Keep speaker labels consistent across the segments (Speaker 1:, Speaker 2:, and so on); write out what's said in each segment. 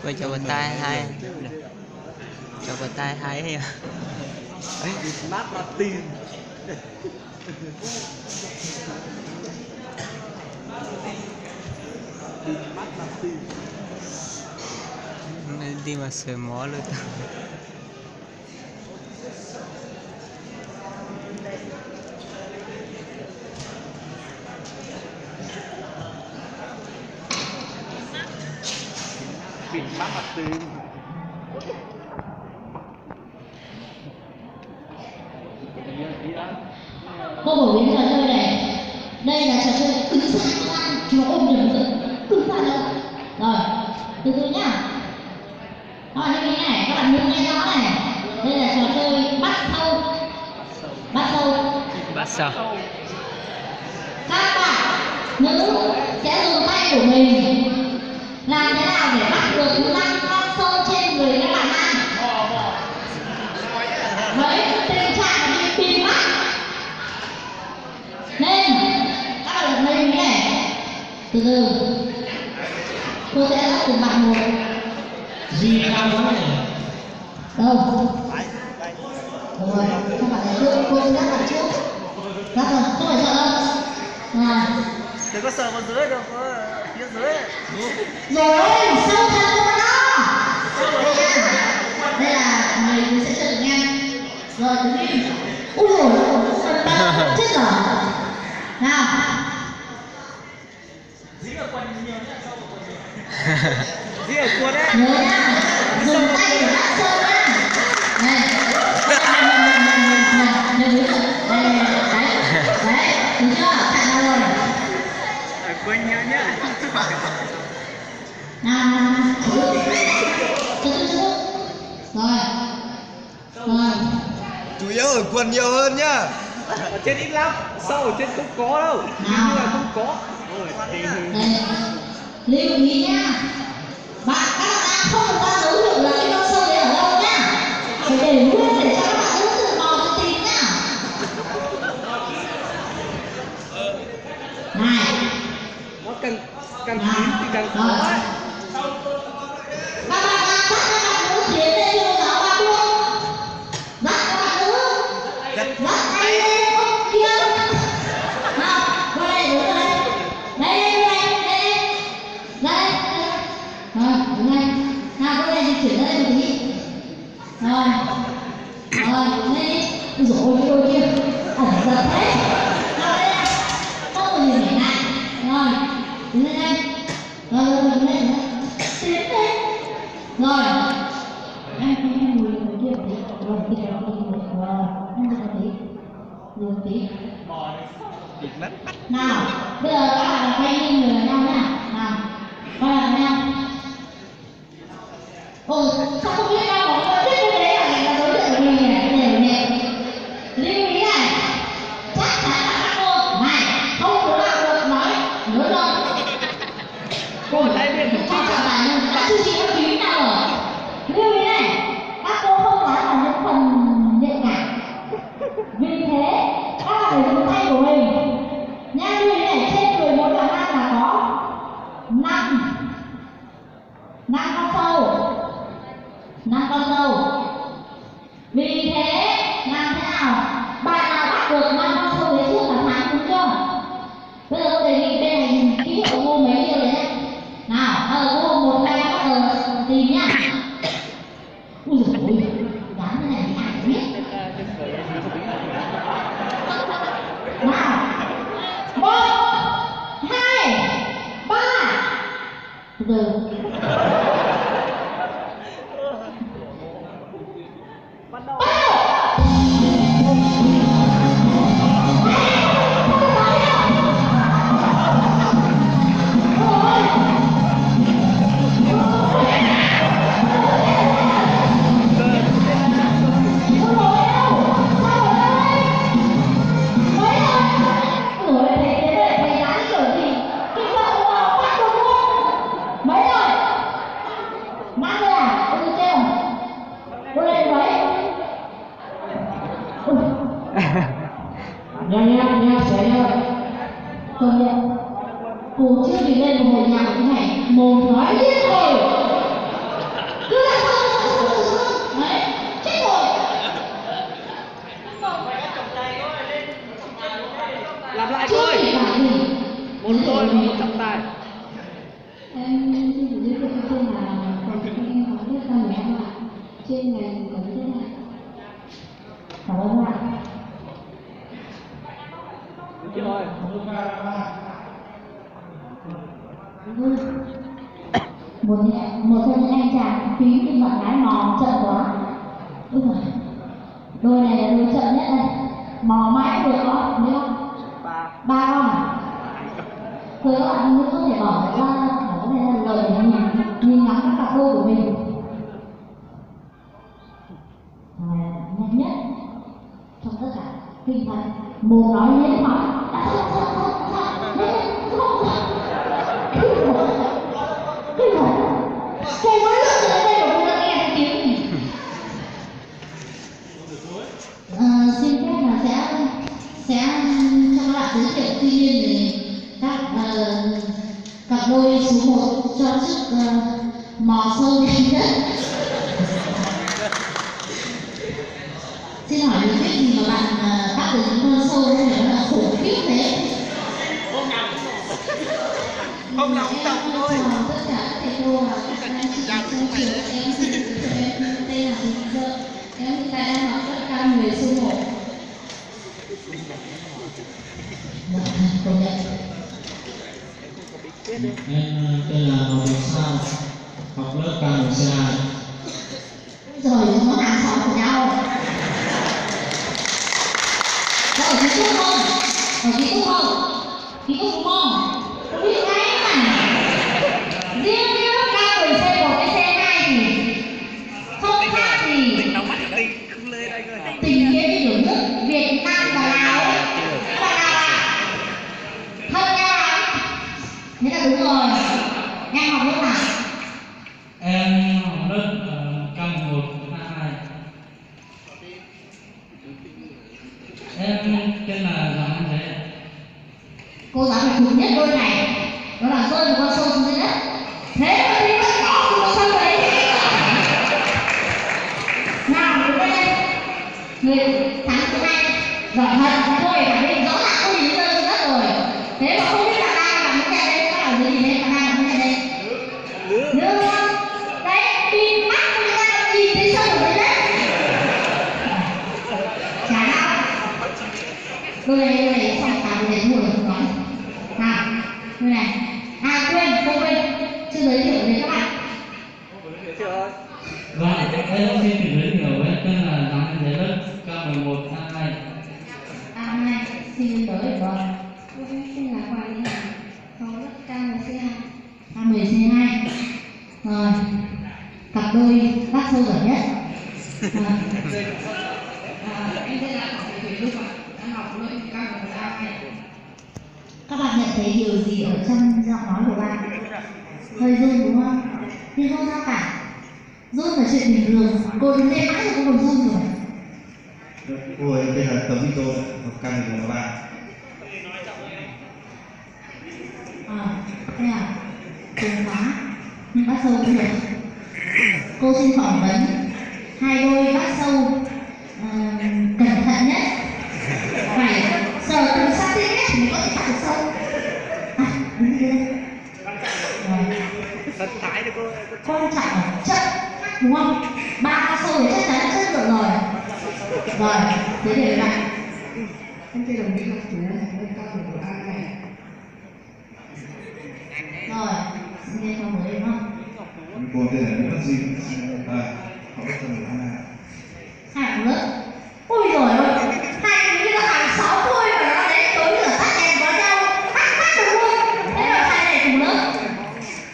Speaker 1: Quay cho bàn tay hai, cho bàn tay hai ấy.
Speaker 2: Mát là tiền. Mát là tiền.
Speaker 1: Nên đi mà sờ mó luôn.
Speaker 2: Vịt mát là tiền.
Speaker 3: Cô phổ biến trò chơi này. Đây là trò chơi cứng rắn, chúng ôm nhầm cứng rắn đâu. Rồi, từ từ nhá. Các bạn như thế này, các bạn nhớ nghe rõ này. Đây là trò chơi bắt sâu. Bắt sâu.
Speaker 1: Bắt sâu.
Speaker 3: Các bạn nữ sẽ dùng tay của mình làm thế nào để bắt được 5 con sâu trên người các bạn ăn. Với tình trạng bị bịt mắt nên các bạn lấy cái này từ từ cô sẽ bắt từng bạn một.
Speaker 2: Gì cao lắm này.
Speaker 3: Đâu rồi các bạn thấy chưa, cô sẽ bắt bạn trước. Bắt rồi, không phải sợ đâu. Nào
Speaker 2: Đừng có sờ vào dưới đâu, có phía dưới.
Speaker 3: rồi sâu thật của nó. Đây là mình sẽ chơi nhanh. Rồi từ đi. Ui dồi chết rồi. Nào
Speaker 2: Dĩ ở quần nhiều nhá, sâu ở quần nhiều. Dĩ ở quần đấy.
Speaker 3: nhớ nhá, dùng tay để bắt sâu nhá. Này nhớ đúng rồi. Đây đấy đúng chưa, chặn ra rồi.
Speaker 2: Ở quần nhiều nhá.
Speaker 3: Nào rồi rồi
Speaker 4: Chủ yếu ở quần nhiều hơn nhá.
Speaker 2: Ở trên ít lắm, sâu ở trên không có đâu. Nhưng mà không có.
Speaker 3: đây lưu ý nhá, các bạn không được ta giấu được là cái con sâu đấy ở đâu nhá, phải để nguyên để cho các bạn giữ tự mò tự tìm nhá. Này
Speaker 2: Nó càng kín thì càng khó ấy.
Speaker 3: các bạn làm sao các bạn nữ tiến lên cho giáo bạn luôn, dắt các bạn nữ dắt tay lên ông kia. Nào qua đây đúng rồi đây đây rồi đúng đây. Nào qua đây di chuyển ra đây một tí. Rồi rồi lên đi. Ui dồi ôi kia ẩn giật đấy. Nào đây này không có gì để lại. Rồi đứng lên đây. Rồi đứng lên tiến lên. Rồi em lùi người kia một tí. Rồi đi kéo đi một tí. Rồi em lùi một tí. Lùi một tí. Nào bây giờ các bạn quay lưng người nhau nhá. Nào quay lại với nhau. Sao không biết nhau mà không biết cái đấy là đối tượng của mình này. Để nhẹ lưu ý này, chắc chắn là các cô này không có làm được nói nhớ rồi. Cô ở đây biết chắc chắn là nhưng đã chưa chỉ có phí nào rồi. Lưu ý này, các cô không nói là những phần nhạy cảm, vì thế các bạn phải dùng tay của mình nha. Lưu ý này, trên người mỗi bạn ăn là có 5 con sâu. 5 con sâu. Vì thế làm thế nào bạn nào bắt được 5 con sâu đấy trước là thắng, đúng chưa? Bây giờ tôi đề nghị bên này nhìn kỹ hiệu cô mấy điều đấy nhé. Nào cô một tay bắt đầu tìm nhá. Ui dồi ôi dám cái này thì ai biết. Nào là sấy rồi. Công nhận. Cô chưa đi lên một hồi nhạc như này, mồm nói liên hồi. Cứ là không. Đấy, chết rồi.
Speaker 2: Làm lại
Speaker 3: Chưa
Speaker 2: thôi.
Speaker 3: thì phải gì.
Speaker 2: Một tôi và một trọng tài.
Speaker 3: Em xin giới thiệu cho tôi là còn em có biết sao của em ạ. Trên ngành có thế này. Cảm ơn ạ.
Speaker 2: Chị ơi.
Speaker 3: Một trong những anh chàng phí thì bạn gái mò chậm quá. Ôi giời. Đôi này là đôi chậm nhất này. Mò mãi được không? Biết không? Ba con à? Thôi các bạn nữ có thể bỏ cái này ra lời để nhìn ngắm các cặp đôi của mình. Nhanh nhất trong tất cả kinh thần mồm nói liên hỏi cô mới lướt tới đây mà cô đã nghe cái tiếng xin phép là sẽ cho các bạn giới thiệu. Tuy nhiên thì các cặp đôi số 1 cho chức mò sâu nhanh nhất. Xin hỏi những cái gì mà bạn bắt được những con sâu này nó là khủng khiếp thế?
Speaker 4: Hôm nào cũng đọc thôi.
Speaker 3: Tất cả các thầy cô và các anh chị trong trường em xin giới thiệu em tên là Huỳnh Vợ. Em hiện tại đang học lớp cao 10 số 1. Công nhận.
Speaker 5: Em tên là Ngọc Bình Sao, học lớp K1C2.
Speaker 3: Rồi nó hàng xóm của nhau. Có ở ký túc không? Ở ký túc không? Ký túc đúng không? Có biết ngay mà. Riêng cái lớp K10C1 cái C2 thì không khác gì tình nghĩa như kiểu nước Việt Nam và Lào ấy. Các bạn nào ạ? Thân nhau lắm. Thế là đúng rồi. Em học lớp nào?
Speaker 5: Em học lớp K1, K2. Em tên là Giàng Anh Thế.
Speaker 3: Cô giáo phải thử nhất đôi này. Đó là rơi một con sâu xuống dưới đất. Thế mà đi vẫn có một con sâu đấy. Nào đứng lên. Người thắng thứ hai. Giỏi thật. Thôi khẳng định rõ ràng cô nhìn rơi xuống đất rồi. Thế mà không biết là ai làm những cái đấy. Có làm gì đấy. Bạn ai làm những cái đấy. Đưa không? Đấy. Đi mắt người ta nhìn thấy sâu ở dưới đất. Chả nào. Đôi này xong cả người mua được không nói. Nào, đôi này. À quên, cô quên. Chưa giới thiệu với các bạn.
Speaker 5: Vâng, em xin được giới thiệu em tên là Giàng Anh Thế, lớp K11, K2.
Speaker 3: A2, xin tới rồi. Cô tên là Hoàng Thị Hằng, học lớp K10C2. K10C2. Rồi. Cặp đôi bác sâu giỏi nhất. Em tên là Hoàng Thị Thủy Lúc ạ. Em học lớp K11A2. Các bạn nhận thấy điều gì ở trong giọng nói của bạn? Hơi run đúng không? Nhưng không sao cả. Run là chuyện bình thường. Cô đứng lên mãi rồi cô còn run rồi.
Speaker 4: Cô ấy tên là Tống Vy Tô, học K11A3.
Speaker 3: Thế à? Cùng quá. Nhưng bác sâu cũng được. Cô xin phỏng vấn hai đôi bác sâu cẩn thận nhất. Phải sờ từ xa xinh nhất thì mới có thể bắt được sâu. À, đứng đi đây.
Speaker 2: Thần thái thì cô.
Speaker 3: Quan trọng là chất, đúng không? Ba con sâu thì chắc chắn là chất lượng rồi. Rồi, thế để lại. Em tên đồng chí học chủ là lớp K11A này. Rồi, xin nghe cho mới đúng không?
Speaker 4: Cô tên là Nguyễn Văn Duy, học lớp K11A2.
Speaker 3: Hai học lớp. Ôi giời ơi, hai đứa như là hàng xóm thôi mà nó đến tối rửa tắt đèn vào nhau, hát được luôn. Thế là hai này cùng lớp.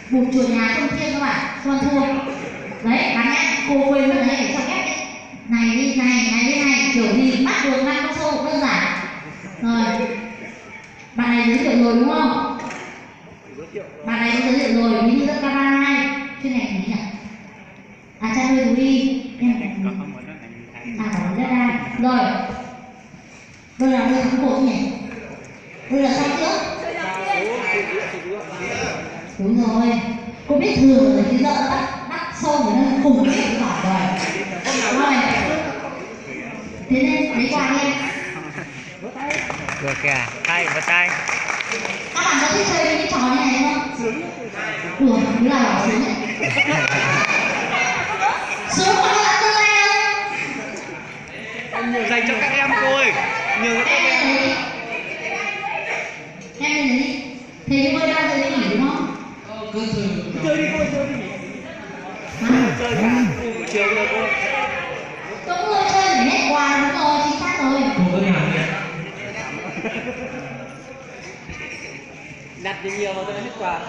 Speaker 3: Một chuột nhà không chia các bạn, con thua. Đấy, bạn nhá, cô quên mất đấy để cho ép đấy. Này đi này, kiểu gì bắt được 5 con sâu đơn giản. Rồi, bạn này giới thiệu rồi đúng không? Bạn này cũng giới thiệu rồi, ví dụ lớp K32. Chuyên ngành gì nhỉ? À, chăn nuôi thú y. À, bảo rất ai. Rồi, đôi nào đôi thắng cột nhỉ? Bây giờ sao trước? Đúng rồi. Cô biết thường rồi thì giờ nó bắt sâu rồi nó khủng khiếp giỏi rồi. Rồi. Thế nên lấy quà đi em.
Speaker 1: Được kìa, tay vào tay.
Speaker 3: Các bạn có thích chơi những cái trò như này không? Đùa, cứ là bảo sướng đấy. Sướng có bạn tương lai không?
Speaker 2: Nhiều dành cho các em cô ơi. Nhiều cho các em.
Speaker 3: Em lên đi. Thầy bơi bao giờ đi nghỉ đúng không?
Speaker 2: Chơi đi cô, chơi đi. Chơi cả buổi chiều rồi cô.
Speaker 3: Đúng rồi, chơi để hết quà, đúng rồi, chính xác rồi.
Speaker 5: Cô có nhà không?
Speaker 2: Nhặt thì nhiều mà tôi hết quà.